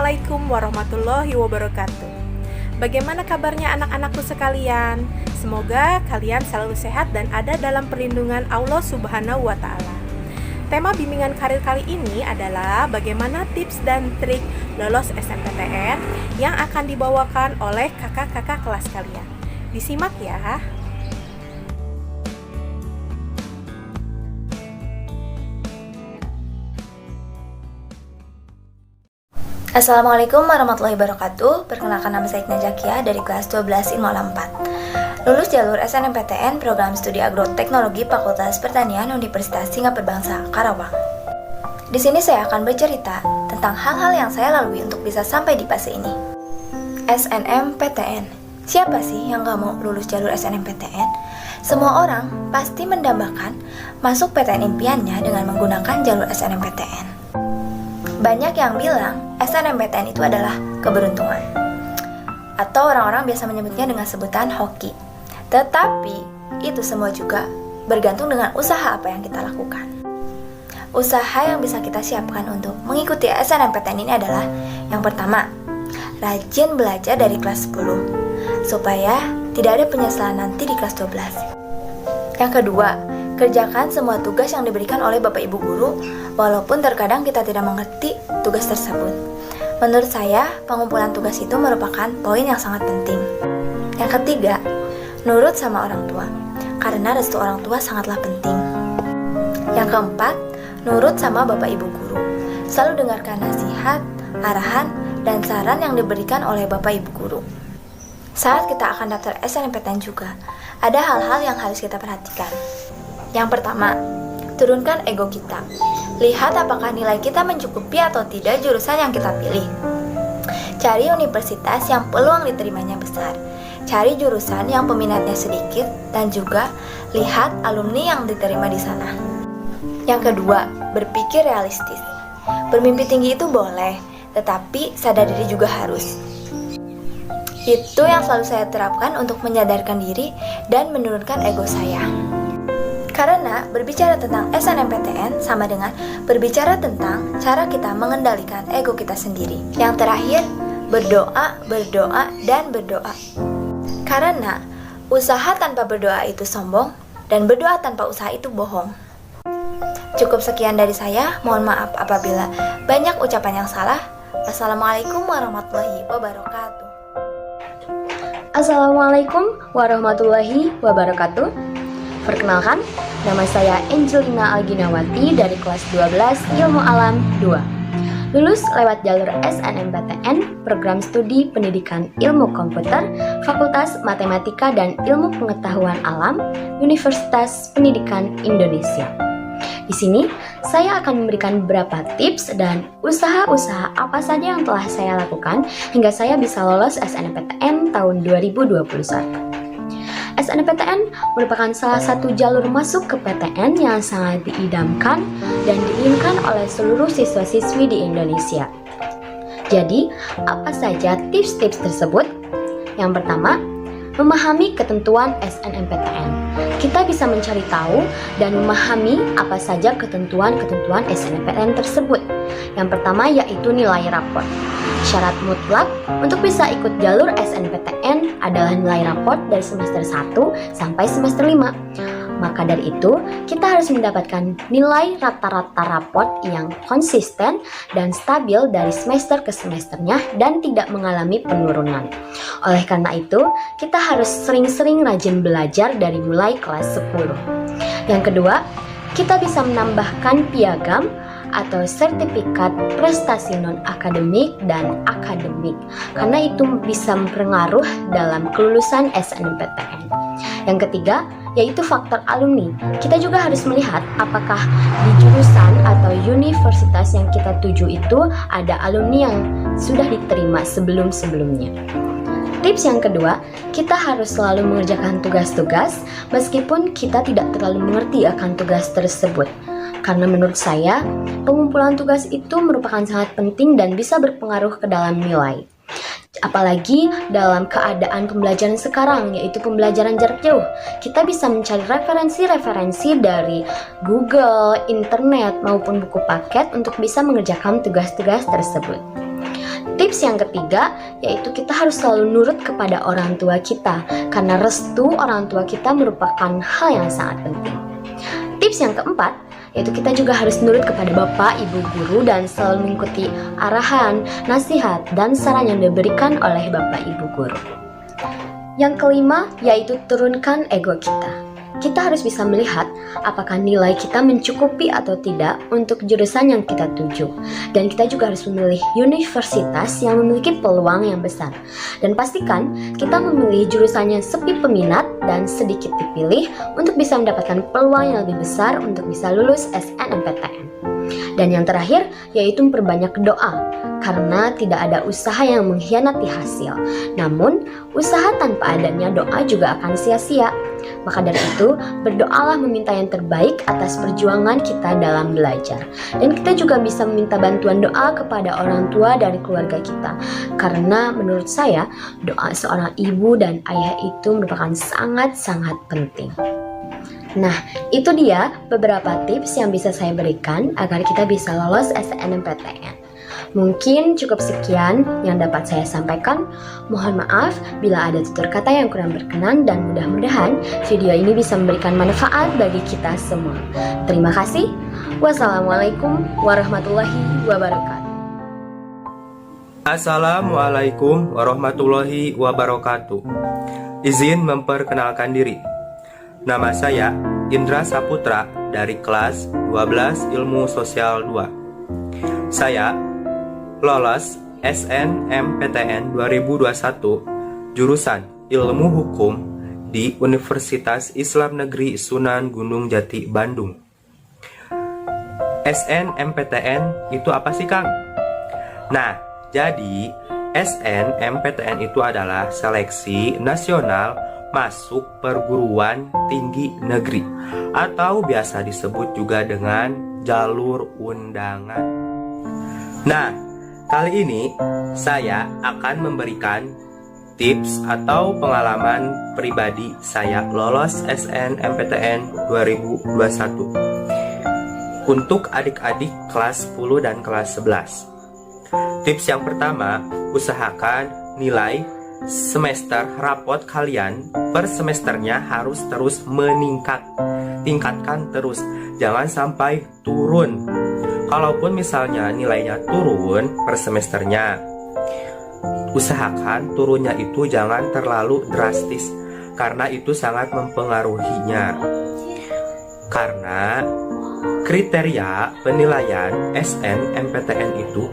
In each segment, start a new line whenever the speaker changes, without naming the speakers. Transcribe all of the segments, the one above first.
Assalamualaikum warahmatullahi wabarakatuh. Bagaimana kabarnya anak-anakku sekalian? Semoga kalian selalu sehat dan ada dalam perlindungan Allah Subhanahu wa Ta'ala. Tema bimbingan karir kali ini adalah bagaimana tips dan trik lolos SNMPTN yang akan dibawakan oleh kakak-kakak kelas kalian. Disimak ya.
Assalamualaikum warahmatullahi wabarakatuh. Perkenalkan, nama saya Najakia dari kelas 12 Ilmu Alam 4. Lulus jalur SNMPTN Program Studi Agroteknologi Fakultas Pertanian Universitas Singapura Bangsa, Karawang. Di sini saya akan bercerita tentang hal-hal yang saya lalui untuk bisa sampai di fase ini. SNMPTN. Siapa sih yang gak mau lulus jalur SNMPTN? Semua orang pasti mendambakan masuk PTN impiannya dengan menggunakan jalur SNMPTN. Banyak yang bilang SNMPTN itu adalah keberuntungan, atau orang-orang biasa menyebutnya dengan sebutan hoki. Tetapi itu semua juga bergantung dengan usaha apa yang kita lakukan. Usaha yang bisa kita siapkan untuk mengikuti SNMPTN ini adalah: yang pertama, rajin belajar dari kelas 10 supaya tidak ada penyesalan nanti di kelas 12. Yang kedua, kerjakan semua tugas yang diberikan oleh Bapak Ibu Guru, walaupun terkadang kita tidak mengerti tugas tersebut. Menurut saya, pengumpulan tugas itu merupakan poin yang sangat penting. Yang ketiga, nurut sama orang tua, karena restu orang tua sangatlah penting. Yang keempat, nurut sama Bapak Ibu Guru. Selalu dengarkan nasihat, arahan, dan saran yang diberikan oleh Bapak Ibu Guru. Saat kita akan daftar SNMPTN juga, ada hal-hal yang harus kita perhatikan. Yang pertama, turunkan ego kita. Lihat apakah nilai kita mencukupi atau tidak jurusan yang kita pilih. Cari universitas yang peluang diterimanya besar. Cari jurusan yang peminatnya sedikit, dan juga lihat alumni yang diterima di sana. Yang kedua, berpikir realistis. Bermimpi tinggi itu boleh, tetapi sadar diri juga harus. Itu yang selalu saya terapkan untuk menyadarkan diri dan menurunkan ego saya. Karena berbicara tentang SNMPTN sama dengan berbicara tentang cara kita mengendalikan ego kita sendiri. Yang terakhir, berdoa, berdoa, dan berdoa. Karena usaha tanpa berdoa itu sombong, dan berdoa tanpa usaha itu bohong. Cukup sekian dari saya, mohon maaf apabila banyak ucapan yang salah. Wassalamualaikum warahmatullahi wabarakatuh.
Assalamualaikum warahmatullahi wabarakatuh. Perkenalkan, nama saya Angelina Alginawati dari kelas 12 Ilmu Alam 2. Lulus lewat jalur SNMPTN Program Studi Pendidikan Ilmu Komputer Fakultas Matematika dan Ilmu Pengetahuan Alam Universitas Pendidikan Indonesia. Di sini, saya akan memberikan beberapa tips dan usaha-usaha apa saja yang telah saya lakukan hingga saya bisa lolos SNMPTN tahun 2021. SNMPTN merupakan salah satu jalur masuk ke PTN yang sangat diidamkan dan diinginkan oleh seluruh siswa-siswi di Indonesia. Jadi, apa saja tips-tips tersebut? Yang pertama, memahami ketentuan SNMPTN. Kita bisa mencari tahu dan memahami apa saja ketentuan-ketentuan SNMPTN tersebut. Yang pertama yaitu nilai raport. Syarat mutlak untuk bisa ikut jalur SNMPTN adalah nilai raport dari semester 1 sampai semester 5. Maka dari itu, kita harus mendapatkan nilai rata-rata raport yang konsisten dan stabil dari semester ke semesternya dan tidak mengalami penurunan. Oleh karena itu, kita harus sering-sering rajin belajar dari mulai kelas 10. Yang kedua, kita bisa menambahkan piagam atau sertifikat prestasi non-akademik dan akademik, karena itu bisa berpengaruh dalam kelulusan SNMPTN. Yang ketiga, yaitu faktor alumni. Kita juga harus melihat apakah di jurusan atau universitas yang kita tuju itu ada alumni yang sudah diterima sebelum-sebelumnya. Tips yang kedua, kita harus selalu mengerjakan tugas-tugas meskipun kita tidak terlalu mengerti akan tugas tersebut. Karena menurut saya, pengumpulan tugas itu merupakan sangat penting dan bisa berpengaruh ke dalam nilai. Apalagi dalam keadaan pembelajaran sekarang, yaitu pembelajaran jarak jauh. Kita bisa mencari referensi-referensi dari Google, internet, maupun buku paket untuk bisa mengerjakan tugas-tugas tersebut. Tips yang ketiga yaitu kita harus selalu nurut kepada orang tua kita, karena restu orang tua kita merupakan hal yang sangat penting. Tips yang keempat yaitu kita juga harus nurut kepada bapak, ibu guru dan selalu mengikuti arahan, nasihat, dan saran yang diberikan oleh bapak, ibu guru. Yang kelima yaitu turunkan ego kita. Kita harus bisa melihat apakah nilai kita mencukupi atau tidak untuk jurusan yang kita tuju. Dan kita juga harus memilih universitas yang memiliki peluang yang besar. Dan pastikan kita memilih jurusan yang sepi peminat dan sedikit dipilih untuk bisa mendapatkan peluang yang lebih besar untuk bisa lulus SNMPTN. Dan yang terakhir yaitu memperbanyak doa, karena tidak ada usaha yang mengkhianati hasil. Namun, usaha tanpa adanya doa juga akan sia-sia. Maka dari itu, berdoalah meminta yang terbaik atas perjuangan kita dalam belajar. Dan kita juga bisa meminta bantuan doa kepada orang tua dan keluarga kita. Karena menurut saya, doa seorang ibu dan ayah itu merupakan sangat-sangat penting. Nah, itu dia beberapa tips yang bisa saya berikan agar kita bisa lolos SNMPTN. Mungkin cukup sekian yang dapat saya sampaikan. Mohon maaf bila ada tutur kata yang kurang berkenan dan mudah-mudahan video ini bisa memberikan manfaat bagi kita semua. Terima kasih. Wassalamualaikum warahmatullahi wabarakatuh.
Assalamualaikum warahmatullahi wabarakatuh. Izin memperkenalkan diri. Nama saya Indra Saputra dari kelas 12 Ilmu Sosial 2. Saya lolos SNMPTN 2021 jurusan Ilmu Hukum di Universitas Islam Negeri Sunan Gunung Jati, Bandung. SNMPTN itu apa sih, Kang? Nah, jadi SNMPTN itu adalah seleksi nasional masuk perguruan tinggi negeri atau biasa disebut juga dengan jalur undangan. Nah, kali ini saya akan memberikan tips atau pengalaman pribadi saya lolos SNMPTN 2021 untuk adik-adik kelas 10 dan kelas 11. Tips yang pertama, usahakan nilai semester rapot kalian per semesternya harus terus meningkat. Tingkatkan terus, jangan sampai turun. Kalaupun misalnya nilainya turun per semesternya, usahakan turunnya itu jangan terlalu drastis, karena itu sangat mempengaruhinya. Karena kriteria penilaian SNMPTN itu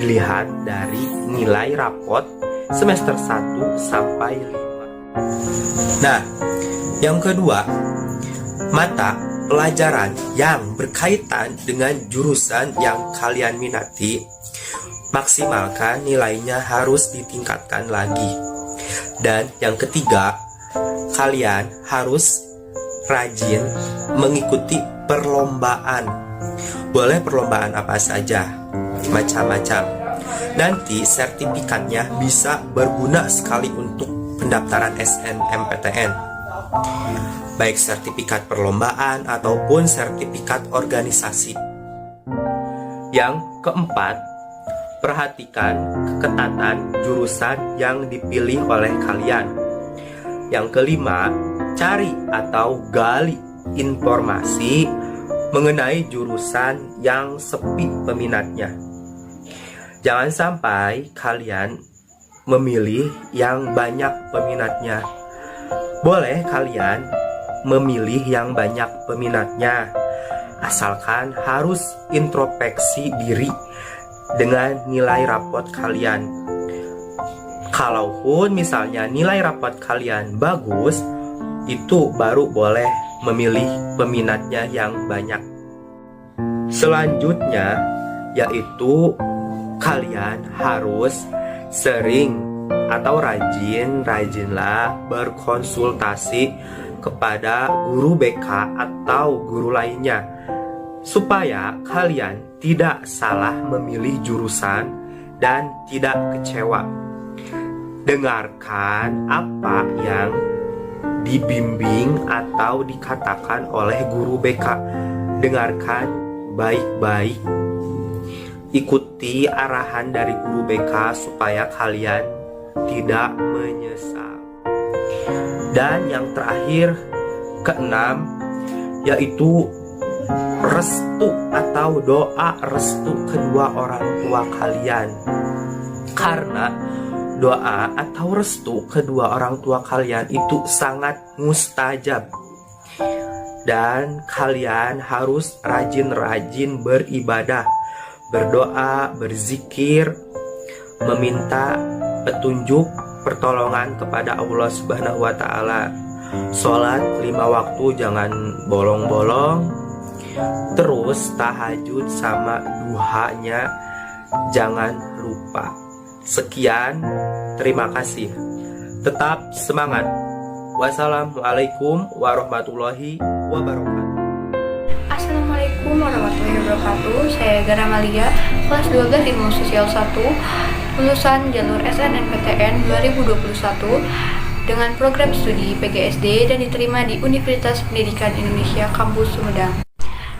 dilihat dari nilai rapot semester 1 sampai 5. Nah, yang kedua, mata pelajaran yang berkaitan dengan jurusan yang kalian minati, maksimalkan nilainya harus ditingkatkan lagi. Dan yang ketiga, kalian harus rajin mengikuti perlombaan. Boleh perlombaan apa saja, macam-macam. Nanti sertifikatnya bisa berguna sekali untuk pendaftaran SNMPTN. Baik sertifikat perlombaan ataupun sertifikat organisasi. Yang keempat, perhatikan keketatan jurusan yang dipilih oleh kalian. Yang kelima, cari atau gali informasi mengenai jurusan yang sepi peminatnya. Jangan sampai kalian memilih yang banyak peminatnya. Boleh kalian memilih yang banyak peminatnya, asalkan harus introspeksi diri dengan nilai rapot kalian. Kalaupun misalnya nilai rapot kalian bagus, itu baru boleh memilih peminatnya yang banyak. Selanjutnya yaitu kalian harus sering atau rajinlah berkonsultasi kepada guru BK atau guru lainnya, supaya kalian tidak salah memilih jurusan dan tidak kecewa. Dengarkan apa yang dibimbing atau dikatakan oleh guru BK. Dengarkan baik-baik. ikuti arahan dari guru BK supaya kalian tidak menyesal. Dan yang terakhir, keenam, yaitu restu atau doa restu kedua orang tua kalian. Karena doa atau restu kedua orang tua kalian itu sangat mustajab. Dan kalian harus rajin-rajin beribadah, berdoa, berzikir, meminta petunjuk, pertolongan kepada Allah Subhanahu wa Ta'ala. Sholat 5 waktu jangan bolong-bolong. Terus tahajud sama duhanya jangan lupa. Sekian, terima kasih. Tetap semangat. Wassalamualaikum warahmatullahi wabarakatuh.
Assalamualaikum warahmatullahi wabarakatuh. Saya Gara Malia, kelas 12 Ilmu Sosial 1, lulusan jalur SNMPTN 2021 dengan program studi PGSD dan diterima di Universitas Pendidikan Indonesia Kampus Sumedang.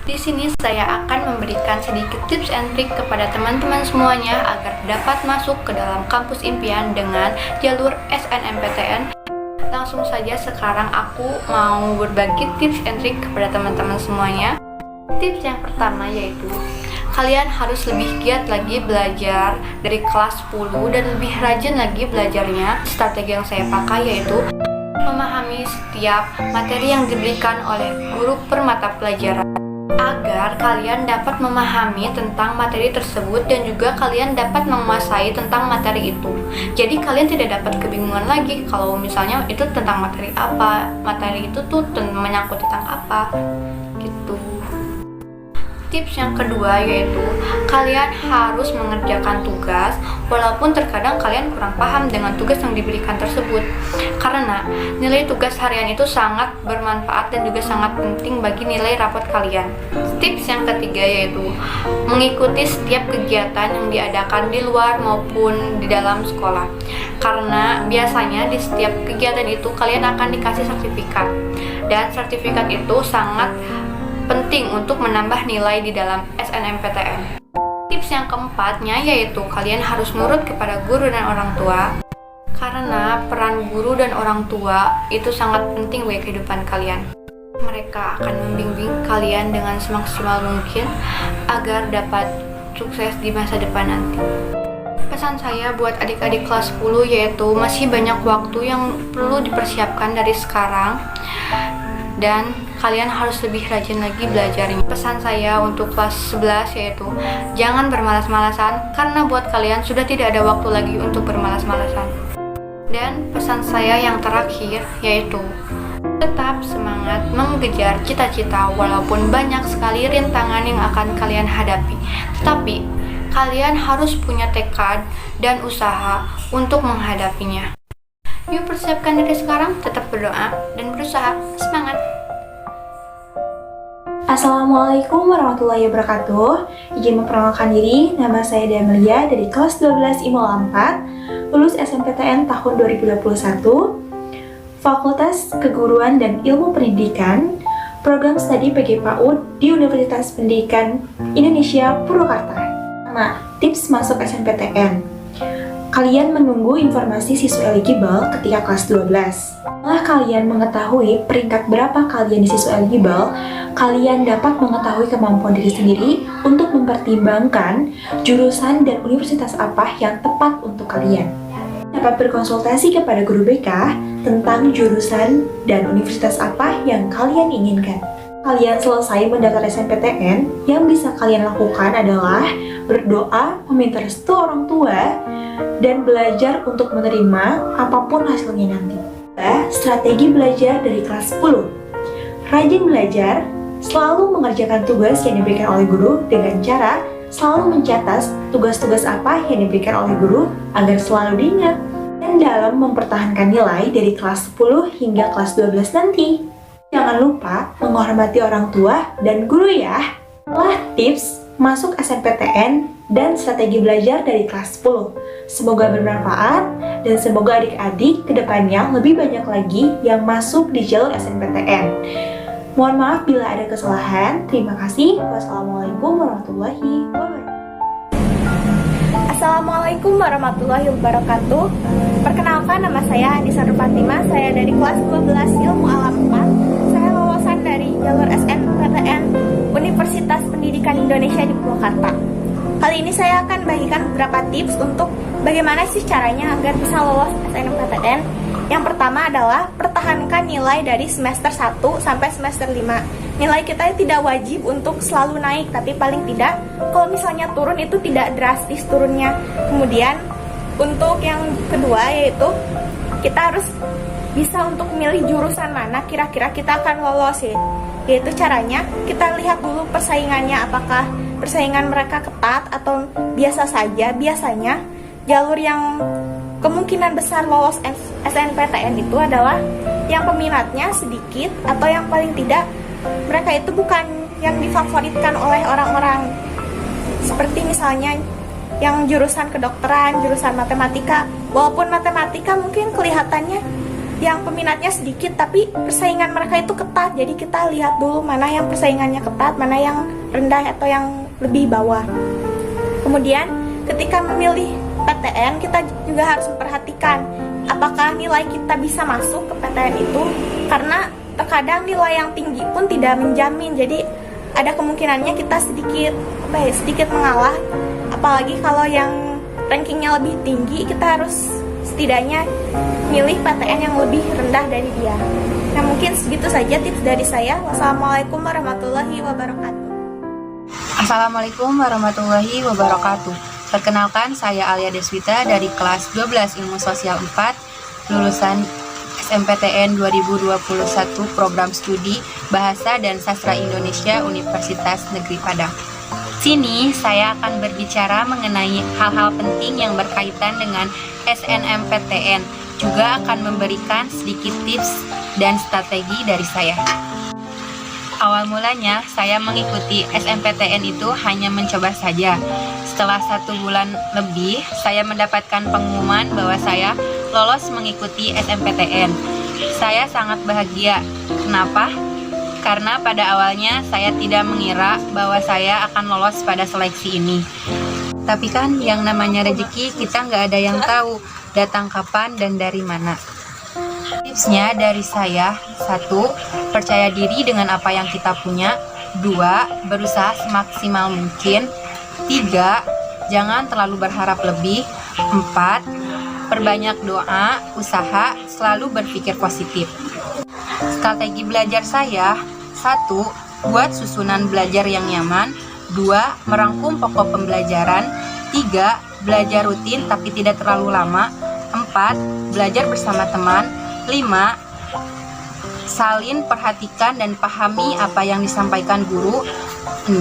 Di sini saya akan memberikan sedikit tips and trik kepada teman-teman semuanya agar dapat masuk ke dalam kampus impian dengan jalur SNMPTN. Langsung saja sekarang aku mau berbagi tips and trik kepada teman-teman semuanya. Tips yang pertama yaitu kalian harus lebih giat lagi belajar dari kelas 10 dan lebih rajin lagi belajarnya. Strategi yang saya pakai yaitu memahami setiap materi yang diberikan oleh guru per mata pelajaran, agar kalian dapat memahami tentang materi tersebut dan juga kalian dapat menguasai tentang materi itu. Jadi kalian tidak dapat kebingungan lagi kalau misalnya itu tentang materi apa, materi itu tuh menyangkut tentang apa gitu. Tips yang kedua yaitu kalian harus mengerjakan tugas walaupun terkadang kalian kurang paham dengan tugas yang diberikan tersebut, karena nilai tugas harian itu sangat bermanfaat dan juga sangat penting bagi nilai rapot kalian. Tips yang ketiga yaitu mengikuti setiap kegiatan yang diadakan di luar maupun di dalam sekolah, karena biasanya di setiap kegiatan itu kalian akan dikasih sertifikat, dan sertifikat itu sangat penting untuk menambah nilai di dalam SNMPTN. Tips yang keempatnya yaitu kalian harus nurut kepada guru dan orang tua, karena peran guru dan orang tua itu sangat penting bagi kehidupan kalian. Mereka akan membimbing kalian dengan semaksimal mungkin agar dapat sukses di masa depan nanti. Pesan saya buat adik-adik kelas 10 yaitu masih banyak waktu yang perlu dipersiapkan dari sekarang, dan kalian harus lebih rajin lagi belajarnya. Pesan saya untuk kelas 11 yaitu jangan bermalas-malasan, karena buat kalian sudah tidak ada waktu lagi untuk bermalas-malasan. Dan pesan saya yang terakhir yaitu tetap semangat mengejar cita-cita walaupun banyak sekali rintangan yang akan kalian hadapi. Tetapi kalian harus punya tekad dan usaha untuk menghadapinya. Yuk persiapkan diri sekarang, tetap berdoa dan berusaha. Semangat!
Assalamualaikum warahmatullahi wabarakatuh. Izin memperkenalkan diri, nama saya Demelia dari kelas 12 IMOL 4, lulus SNMPTN tahun 2021, Fakultas Keguruan dan Ilmu Pendidikan, Program Studi PG PAUD di Universitas Pendidikan Indonesia Purwakarta. Nah, tips masuk SNMPTN. Kalian menunggu informasi siswa eligible ketika kelas 12. Setelah kalian mengetahui peringkat berapa kalian di siswa eligible, kalian dapat mengetahui kemampuan diri sendiri untuk mempertimbangkan jurusan dan universitas apa yang tepat untuk kalian. Dapat berkonsultasi kepada guru BK tentang jurusan dan universitas apa yang kalian inginkan. Kalian selesai mendaftar SNMPTN, yang bisa kalian lakukan adalah berdoa, meminta restu orang tua, dan belajar untuk menerima apapun hasilnya nanti. Strategi belajar dari kelas 10. Rajin belajar, selalu mengerjakan tugas yang diberikan oleh guru dengan cara selalu mencatat tugas-tugas apa yang diberikan oleh guru agar selalu diingat, dan dalam mempertahankan nilai dari kelas 10 hingga kelas 12 nanti. Jangan lupa menghormati orang tua dan guru ya. Setelah tips masuk SNMPTN dan strategi belajar dari kelas 10. Semoga bermanfaat dan semoga adik-adik kedepannya lebih banyak lagi yang masuk di jalur SNMPTN. Mohon maaf bila ada kesalahan. Terima kasih. Wassalamualaikum warahmatullahi wabarakatuh.
Assalamualaikum warahmatullahi wabarakatuh. Perkenalkan, nama saya Anissa Nur Fatimah. Saya dari kelas 12 Ilmu Alam 4. Saya lulusan dari jalur SNMPTN Universitas Pendidikan Indonesia di Purwakarta. Kali ini saya akan bagikan beberapa tips untuk bagaimana sih caranya agar bisa lolos SNMPTN. Yang pertama adalah pertahankan nilai dari semester 1 sampai semester 5. Nilai kita tidak wajib untuk selalu naik, tapi paling tidak kalau misalnya turun itu tidak drastis turunnya. Kemudian untuk yang kedua yaitu kita harus bisa untuk memilih jurusan mana kira-kira kita akan lolos ya. Yaitu caranya kita lihat dulu persaingannya, apakah persaingan mereka ketat atau biasa saja. Biasanya jalur yang kemungkinan besar lolos SNPTN itu adalah yang peminatnya sedikit atau yang paling tidak mereka itu bukan yang difavoritkan oleh orang-orang. Seperti misalnya yang jurusan kedokteran, jurusan matematika. Walaupun matematika mungkin kelihatannya yang peminatnya sedikit, tapi persaingan mereka itu ketat. Jadi kita lihat dulu mana yang persaingannya ketat, mana yang rendah atau yang lebih bawah. Kemudian ketika memilih PTN, kita juga harus memperhatikan apakah nilai kita bisa masuk ke PTN itu, karena terkadang nilai yang tinggi pun tidak menjamin. Jadi ada kemungkinannya kita sedikit mengalah. Apalagi kalau yang rankingnya lebih tinggi, kita harus setidaknya milih PTN yang lebih rendah dari dia. Nah, mungkin segitu saja tips dari saya. Wassalamualaikum warahmatullahi wabarakatuh.
Assalamualaikum warahmatullahi wabarakatuh. Perkenalkan, saya Alia Deswita dari kelas 12 Ilmu Sosial 4, lulusan SNMPTN 2021 Program Studi Bahasa dan Sastra Indonesia Universitas Negeri Padang. Sini saya akan berbicara mengenai hal-hal penting yang berkaitan dengan SNMPTN. Juga akan memberikan sedikit tips dan strategi dari saya. Awal mulanya saya mengikuti SNMPTN itu hanya mencoba saja. Setelah 1 bulan lebih, saya mendapatkan pengumuman bahwa saya lolos mengikuti SNMPTN. Saya sangat bahagia. Kenapa? Karena pada awalnya saya tidak mengira bahwa saya akan lolos pada seleksi ini. Tapi kan yang namanya rezeki kita nggak ada yang tahu datang kapan dan dari mana. Tipsnya dari saya: 1. Percaya diri dengan apa yang kita punya. 2. Berusaha semaksimal mungkin. 3. Jangan terlalu berharap lebih. 4. Perbanyak doa, usaha, selalu berpikir positif. Strategi belajar saya: 1. Buat susunan belajar yang nyaman. 2. Merangkum pokok pembelajaran. 3. Belajar rutin tapi tidak terlalu lama. 4. Belajar bersama teman. 5. Salin perhatikan dan pahami apa yang disampaikan guru. 6.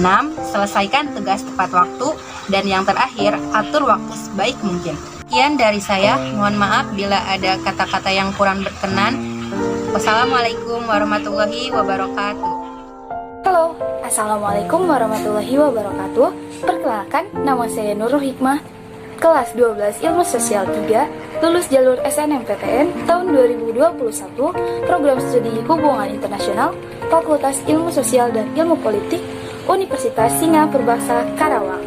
Selesaikan tugas tepat waktu. Dan yang terakhir, atur waktu sebaik mungkin. Sekian dari saya, mohon maaf bila ada kata-kata yang kurang berkenan. Wassalamualaikum warahmatullahi wabarakatuh.
Halo, Assalamualaikum warahmatullahi wabarakatuh. Perkenalkan, nama saya Nurul Hikmah, kelas 12 Ilmu Sosial 3, lulus jalur SNMPTN tahun 2021, Program Studi Hubungan Internasional, Fakultas Ilmu Sosial dan Ilmu Politik, Universitas Singa Perbangsa, Karawang.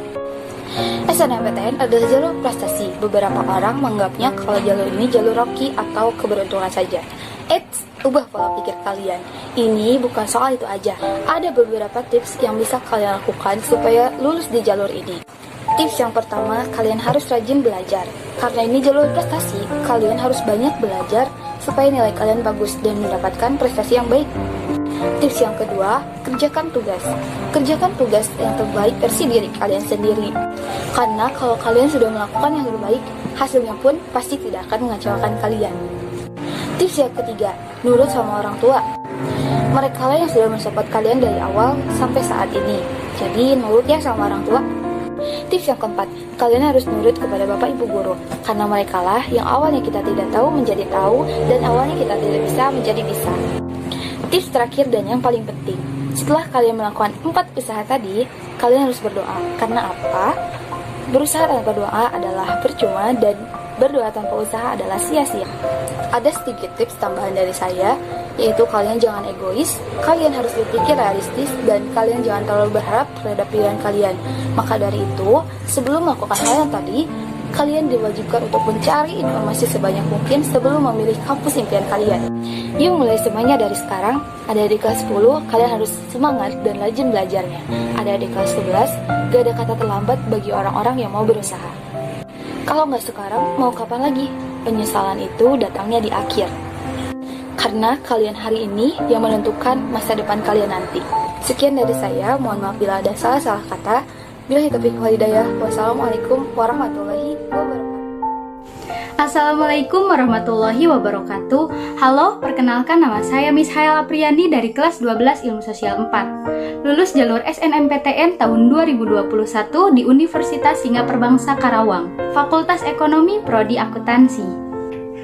SNMPTN adalah jalur prestasi. Beberapa orang menganggapnya kalau jalur ini jalur hoki atau keberuntungan saja. Eits, ubah pola pikir kalian. Ini bukan soal itu aja. Ada beberapa tips yang bisa kalian lakukan supaya lulus di jalur ini. Tips yang pertama, kalian harus rajin belajar. Karena ini jalur prestasi, kalian harus banyak belajar supaya nilai kalian bagus dan mendapatkan prestasi yang baik. Tips yang kedua, kerjakan tugas. Kerjakan tugas yang terbaik versi diri kalian sendiri. Karena kalau kalian sudah melakukan yang terbaik, hasilnya pun pasti tidak akan mengecewakan kalian. Tips yang ketiga, nurut sama orang tua. Mereka lah yang sudah mensupport kalian dari awal sampai saat ini. Jadi nurut ya sama orang tua. Tips yang keempat, kalian harus nurut kepada bapak ibu guru. Karena mereka lah yang awalnya kita tidak tahu menjadi tahu, dan awalnya kita tidak bisa menjadi bisa. Tips terakhir dan yang paling penting, setelah kalian melakukan 4 usaha tadi, kalian harus berdoa. Karena apa? Berusaha tanpa doa adalah percuma dan berdoa tanpa usaha adalah sia-sia. Ada sedikit tips tambahan dari saya, yaitu kalian jangan egois, kalian harus berpikir realistis, dan kalian jangan terlalu berharap terhadap pilihan kalian. Maka dari itu, sebelum melakukan hal yang tadi, kalian diwajibkan untuk mencari informasi sebanyak mungkin sebelum memilih kampus impian kalian. Yuk mulai semuanya dari sekarang. Ada di kelas 10, kalian harus semangat dan rajin belajarnya. Ada di kelas 11, gak ada kata terlambat bagi orang-orang yang mau berusaha. Kalau nggak sekarang, mau kapan lagi? Penyesalan itu datangnya di akhir. Karena kalian hari ini yang menentukan masa depan kalian nanti. Sekian dari saya, mohon maaf bila ada salah-salah kata. Billahi taufiq wal hidayah. Wassalamualaikum warahmatullahi wabarakatuh.
Assalamualaikum warahmatullahi wabarakatuh. Halo, perkenalkan nama saya Miss Hayal Apriani dari kelas 12 Ilmu Sosial 4. Lulus jalur SNMPTN tahun 2021 di Universitas Singaperbangsa Karawang, Fakultas Ekonomi Prodi Akuntansi.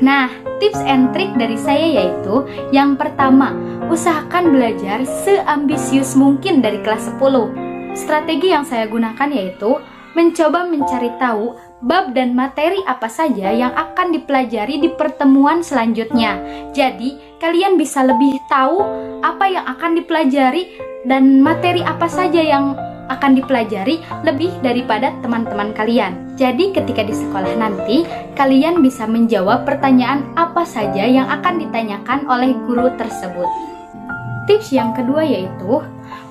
Nah, tips and trik dari saya yaitu, yang pertama, usahakan belajar seambisius mungkin dari kelas 10. Strategi yang saya gunakan yaitu mencoba mencari tahu bab dan materi apa saja yang akan dipelajari di pertemuan selanjutnya. Jadi, kalian bisa lebih tahu apa yang akan dipelajari dan materi apa saja yang akan dipelajari lebih daripada teman-teman kalian. Jadi, ketika di sekolah nanti, kalian bisa menjawab pertanyaan apa saja yang akan ditanyakan oleh guru tersebut. Tips yang kedua yaitu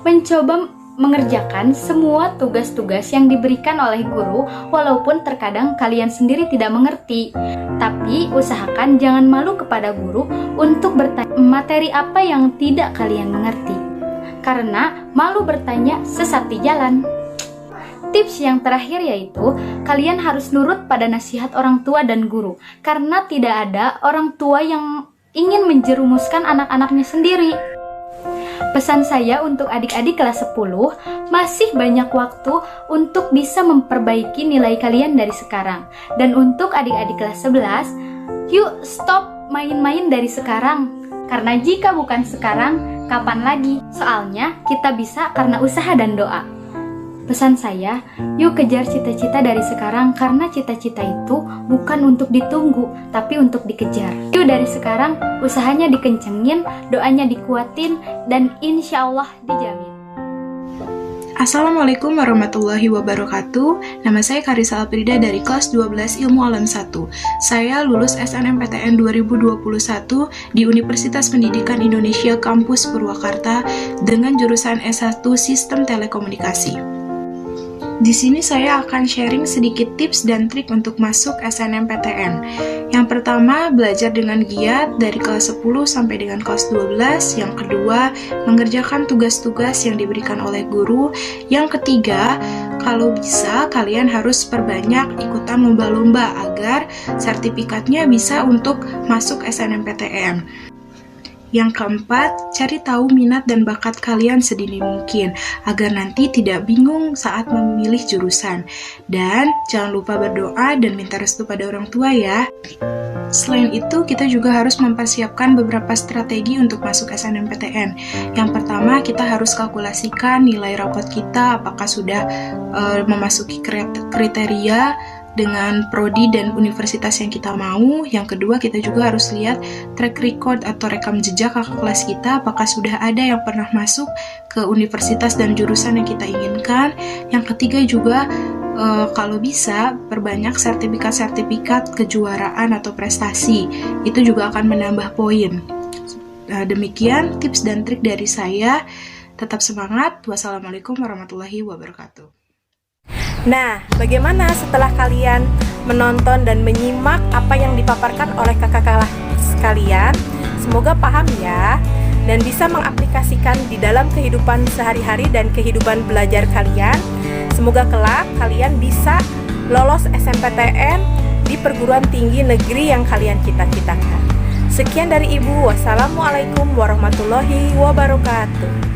mencoba mengerjakan semua tugas-tugas yang diberikan oleh guru, walaupun terkadang kalian sendiri tidak mengerti. Tapi usahakan jangan malu kepada guru untuk bertanya materi apa yang tidak kalian mengerti, karena malu bertanya sesat di jalan. Tips yang terakhir yaitu kalian harus nurut pada nasihat orang tua dan guru, karena tidak ada orang tua yang ingin menjerumuskan anak-anaknya sendiri. Pesan saya untuk adik-adik kelas 10, masih banyak waktu untuk bisa memperbaiki nilai kalian dari sekarang. Dan untuk adik-adik kelas 11, yuk stop main-main dari sekarang. Karena jika bukan sekarang, kapan lagi? Soalnya kita bisa karena usaha dan doa. Pesan saya, yuk kejar cita-cita dari sekarang, karena cita-cita itu bukan untuk ditunggu, tapi untuk dikejar. Yuk dari sekarang, usahanya dikencengin, doanya dikuatin, dan insya Allah dijamin.
Assalamualaikum warahmatullahi wabarakatuh. Nama saya Karisa Alprida dari kelas 12 Ilmu Alam 1. Saya lulus SNMPTN 2021 di Universitas Pendidikan Indonesia Kampus Purwakarta dengan jurusan S1 Sistem Telekomunikasi. Di sini saya akan sharing sedikit tips dan trik untuk masuk SNMPTN. Yang pertama, belajar dengan giat dari kelas 10 sampai dengan kelas 12. Yang kedua, mengerjakan tugas-tugas yang diberikan oleh guru. Yang ketiga, kalau bisa kalian harus perbanyak ikutan lomba-lomba agar sertifikatnya bisa untuk masuk SNMPTN. Yang keempat, cari tahu minat dan bakat kalian sedini mungkin, agar nanti tidak bingung saat memilih jurusan. Dan jangan lupa berdoa dan minta restu pada orang tua ya. Selain itu, kita juga harus mempersiapkan beberapa strategi untuk masuk SNMPTN. Yang pertama, kita harus kalkulasikan nilai rapot kita, apakah sudah memasuki kriteria dengan prodi dan universitas yang kita mau. Yang kedua, kita juga harus lihat track record atau rekam jejak kakak kelas kita, apakah sudah ada yang pernah masuk ke universitas dan jurusan yang kita inginkan. Yang ketiga juga, kalau bisa, perbanyak sertifikat-sertifikat kejuaraan atau prestasi. Itu juga akan menambah poin. Demikian tips dan trik dari saya. Tetap semangat. Wassalamualaikum warahmatullahi wabarakatuh.
Nah, bagaimana setelah kalian menonton dan menyimak apa yang dipaparkan oleh kakak kelas kalian? Semoga paham ya, dan bisa mengaplikasikan di dalam kehidupan sehari-hari dan kehidupan belajar kalian. Semoga kelak kalian bisa lolos SNMPTN di perguruan tinggi negeri yang kalian cita-citakan. Sekian dari Ibu. Wassalamualaikum warahmatullahi wabarakatuh.